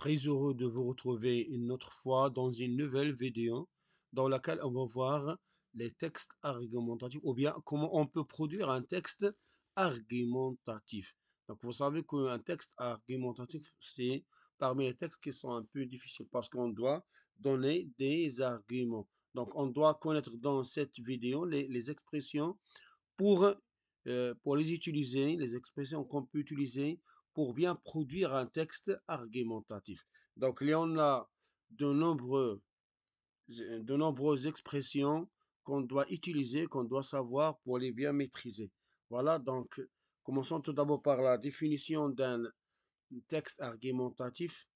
Très heureux de vous retrouver une autre fois dans une nouvelle vidéo dans laquelle on va voir les textes argumentatifs ou bien comment on peut produire un texte argumentatif. Donc vous savez qu'un texte argumentatif, c'est parmi les textes qui sont un peu difficiles parce qu'on doit donner des arguments. Donc on doit connaître dans cette vidéo les expressions pour, pour les utiliser, les expressions qu'on peut utiliser pour bien produire un texte argumentatif. Donc, il y en a de nombreux, de nombreuses expressions qu'on doit utiliser, qu'on doit savoir pour les bien maîtriser. Voilà, donc, commençons tout d'abord par la définition d'un texte argumentatif,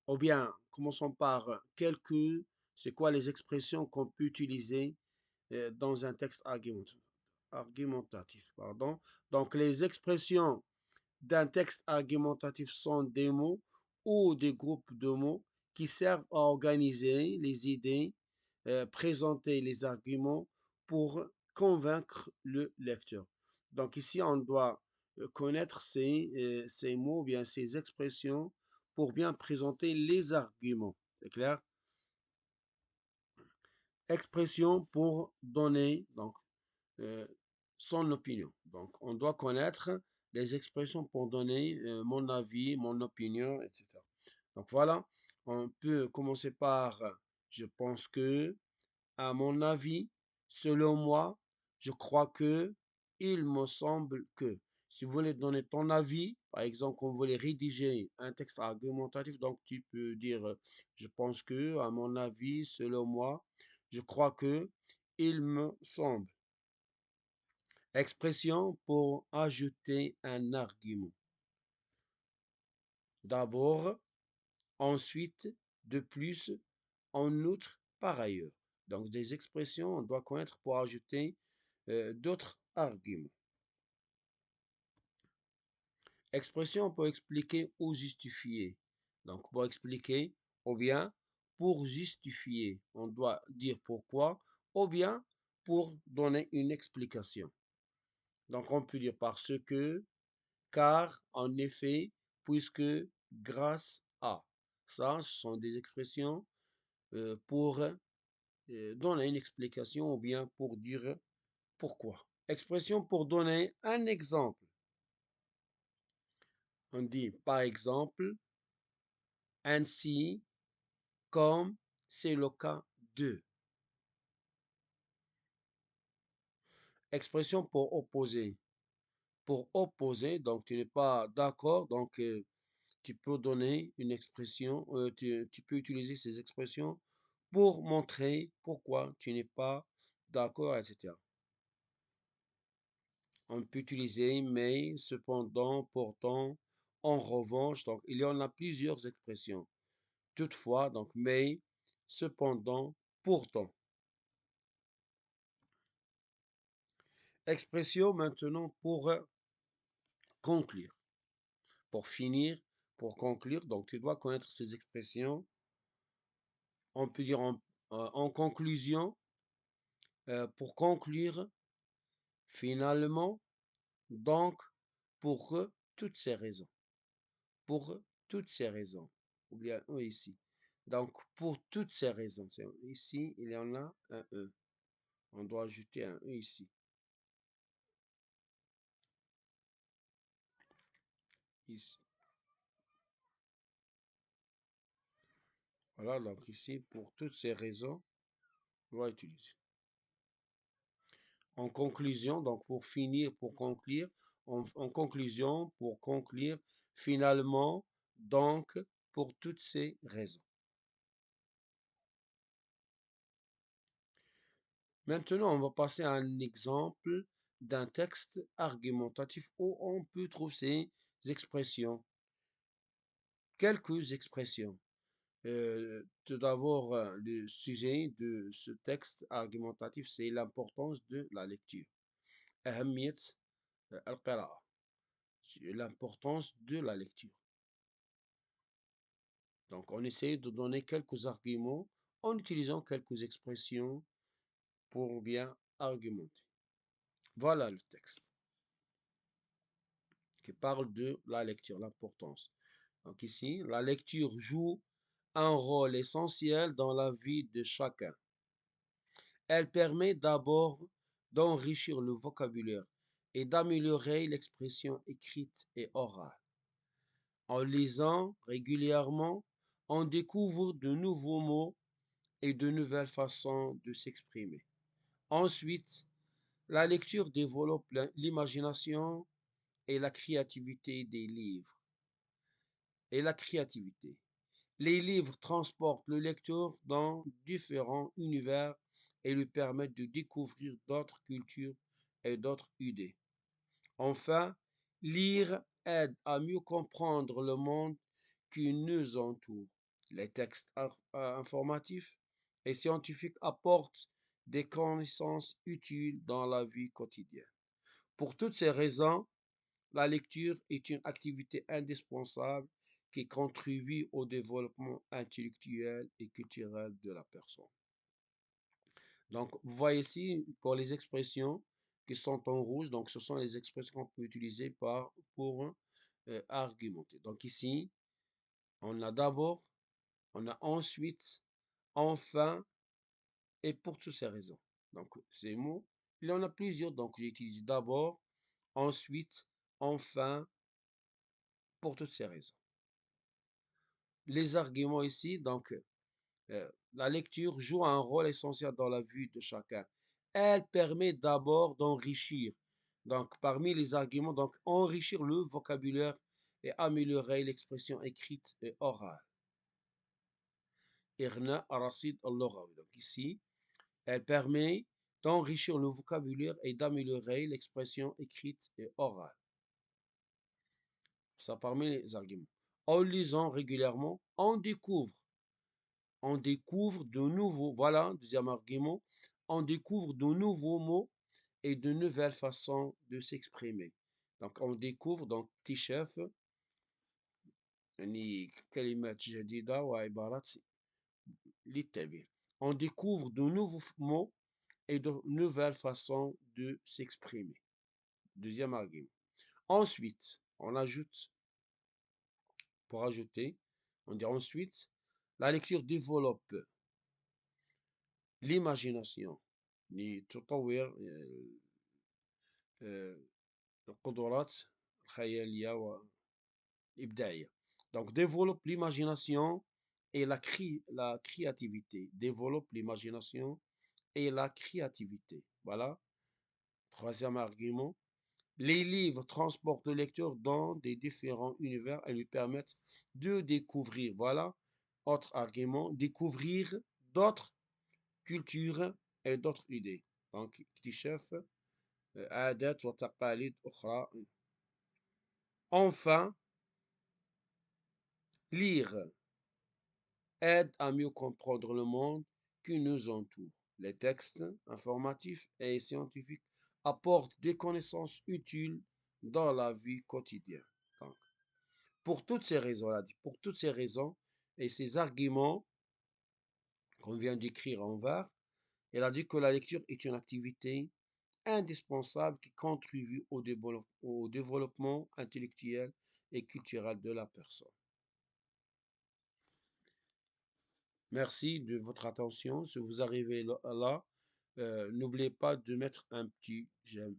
ou bien commençons par c'est quoi les expressions qu'on peut utiliser dans un texte argumentatif, pardon. Donc, les expressions d'un texte argumentatif sont des mots ou des groupes de mots qui servent à organiser les idées, présenter les arguments pour convaincre le lecteur. Donc ici, on doit connaître ces mots, bien ces expressions pour bien présenter les arguments. C'est clair? Expression pour donner, donc euh, son opinion. Donc, on doit connaître les expressions pour donner mon avis, mon opinion, etc. Donc, voilà, on peut commencer par je pense que, à mon avis, selon moi, je crois que, il me semble que. Si vous voulez donner ton avis, par exemple, quand vous voulez rédiger un texte argumentatif, donc tu peux dire je pense que, à mon avis, selon moi, je crois que, il me semble. Expression pour ajouter un argument. D'abord, ensuite, de plus, en outre, par ailleurs. Donc, des expressions, on doit connaître pour ajouter d'autres arguments. Expression pour expliquer ou justifier. Donc, pour expliquer ou bien pour justifier. On doit dire pourquoi ou bien pour donner une explication. Donc, on peut dire parce que, car, en effet, puisque, grâce à. Ça, ce sont des expressions pour donner une explication ou bien pour dire pourquoi. Expression pour donner un exemple. On dit par exemple, ainsi comme c'est le cas de. Expression pour opposer. Pour opposer, donc tu n'es pas d'accord, donc tu peux donner une expression, tu peux utiliser ces expressions pour montrer pourquoi tu n'es pas d'accord, etc. On peut utiliser mais, cependant, pourtant, en revanche, donc il y en a plusieurs expressions. Toutefois, donc mais, cependant, pourtant. Expression maintenant pour conclure. Pour finir, pour conclure, donc tu dois connaître ces expressions. On peut dire en conclusion, pour conclure, finalement, donc, pour toutes ces raisons. Pour toutes ces raisons. Ou bien ici. Donc, pour toutes ces raisons. Ici, il y en a un E. On doit ajouter un E ici. Ici. Voilà, donc ici, pour toutes ces raisons, on va utiliser. En conclusion, donc pour finir, pour conclure, en conclusion, pour conclure, finalement, donc, pour toutes ces raisons. Maintenant, on va passer à un exemple d'un texte argumentatif où on peut trouver ces expressions. Quelques expressions. Tout d'abord, le sujet de ce texte argumentatif, c'est l'importance de la lecture. أهمية القراءة. L'importance de la lecture. Donc, on essaie de donner quelques arguments en utilisant quelques expressions pour bien argumenter. Voilà le texte qui parle de la lecture, l'importance. Donc ici, la lecture joue un rôle essentiel dans la vie de chacun. Elle permet d'abord d'enrichir le vocabulaire et d'améliorer l'expression écrite et orale. En lisant régulièrement, on découvre de nouveaux mots et de nouvelles façons de s'exprimer. Ensuite, la lecture développe l'imagination et la créativité des livres. Et la créativité. Les livres transportent le lecteur dans différents univers et lui permettent de découvrir d'autres cultures et d'autres idées. Enfin, lire aide à mieux comprendre le monde qui nous entoure. Les textes informatifs et scientifiques apportent des connaissances utiles dans la vie quotidienne. Pour toutes ces raisons, la lecture est une activité indispensable qui contribue au développement intellectuel et culturel de la personne. Donc, vous voyez ici, pour les expressions qui sont en rouge, donc ce sont les expressions qu'on peut utiliser pour argumenter. Donc ici, on a d'abord, on a ensuite, enfin, et pour toutes ces raisons. Donc, ces mots, il y en a plusieurs, donc j'ai utilisé d'abord, ensuite, enfin, pour toutes ces raisons. Les arguments ici, donc, la lecture joue un rôle essentiel dans la vie de chacun. Elle permet d'abord d'enrichir, donc parmi les arguments, donc enrichir le vocabulaire et améliorer l'expression écrite et orale. Irna arasid al-lughawi. Donc ici, elle permet d'enrichir le vocabulaire et d'améliorer l'expression écrite et orale. Ça parmi les arguments. En lisant régulièrement, on découvre de nouveaux, voilà, deuxième argument, on découvre de nouveaux mots et de nouvelles façons de s'exprimer. Donc, on découvre, donc, اكتشاف يعني كلمات جديدة وعبارات للتعبير. On découvre de nouveaux mots et de nouvelles façons de s'exprimer. Deuxième argument. Ensuite, on ajoute, pour ajouter, on dit ensuite, la lecture développe l'imagination لتطور القدرات الخيالية والإبداعية. Donc, développe l'imagination et la créativité. Développe l'imagination et la créativité. Voilà. Troisième argument. Les livres transportent le lecteur dans des différents univers et lui permettent de découvrir. Voilà. Autre argument. Découvrir d'autres cultures et d'autres idées. Donc, اكتشاف عادات وتقاليد أخرى. Enfin, lire aide à mieux comprendre le monde qui nous entoure. Les textes informatifs et scientifiques apportent des connaissances utiles dans la vie quotidienne. Donc, pour toutes ces raisons, pour toutes ces raisons et ces arguments qu'on vient d'écrire en vert, elle a dit que la lecture est une activité indispensable qui contribue au développement intellectuel et culturel de la personne. Merci de votre attention. Si vous arrivez là, n'oubliez pas de mettre un petit j'aime.